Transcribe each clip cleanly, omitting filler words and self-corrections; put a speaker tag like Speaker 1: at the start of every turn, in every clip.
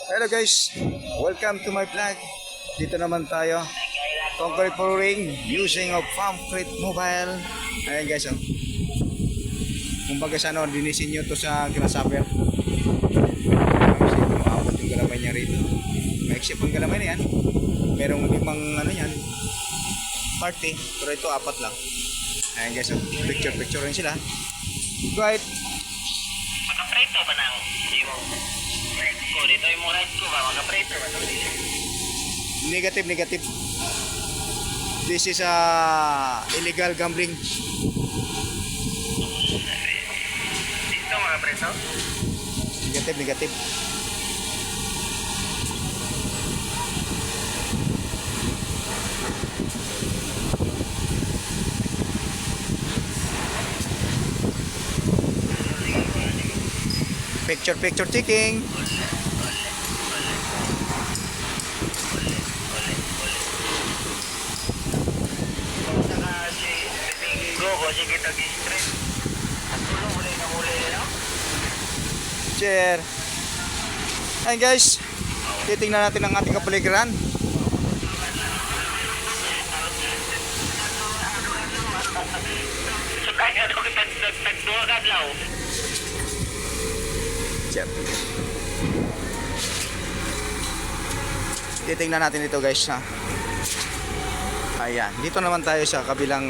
Speaker 1: Hello guys, welcome to my vlog. Dito naman tayo, concrete pouring using of concrete mobile. Ayan guys, oh. Kumbaga sa ano, dinisin nyo to sa grasshopper. Maabot yung galamay niya rito. Maiksi pang galamay na yan. Merong limang ano yan, party, pero ito apat lang. Ayan guys, oh. Picture rin sila. Right.
Speaker 2: Makapreto ba nang yung right ko? Dito yung right ko ba? Makapreto ba ito?
Speaker 1: Negative. This is illegal gambling.
Speaker 2: Dito makapreto?
Speaker 1: Negative. Picture taking.
Speaker 2: Saka si Bingo ko, sige tag-stress. Tulong muli na muli, no?
Speaker 1: Chair. Ayan guys, titingnan natin ang ating kapaligiran.
Speaker 2: So kaya ito tagduwa ka daw.
Speaker 1: Chair. Titingnan natin ito guys ha. Ayan, dito naman tayo sa kabilang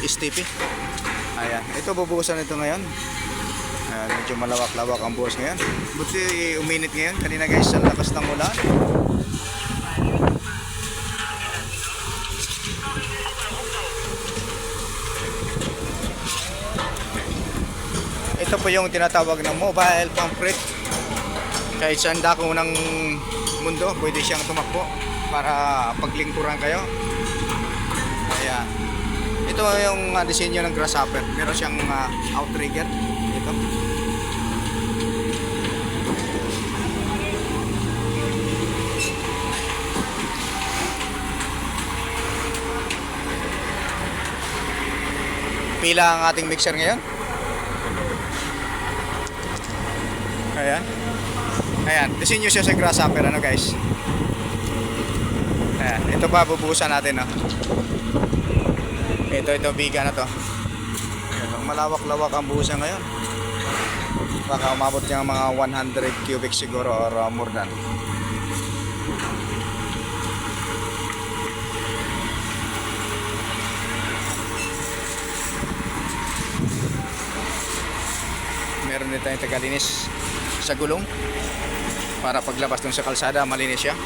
Speaker 1: STP. Ayan, ito bubuhusan ito ngayon. Ayan, medyo malawak-lawak ang buhos ngayon. Buti uminit ngayon kanina guys, ang lakas ng ulan. Ito po yung tinatawag na mobile concrete. Kahit saan dako ng mundo, pwede siyang tumakbo para paglingkuran kayo. Ayan. Ito yung disenyo ng grasshopper. Meron siyang outrigger. Ito. Pila ang ating mixer ngayon. Ayan, disenyo siya sa grasshopper, ano guys. Ayan, ito pa bubuhusan natin, no. Ito biga na to. Ayan, malawak-lawak ang buhusan ngayon. Baka umabot niya mga 100 cubic siguro or more than. Meron din tayong tagalinis sa gulong para paglabas dun sa kalsada malinis siya,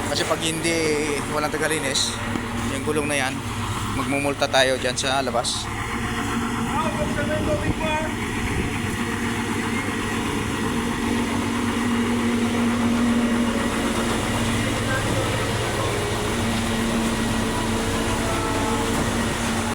Speaker 1: kasi pag hindi walang tagalinis yung gulong na yan, magmumulta tayo dyan sa labas.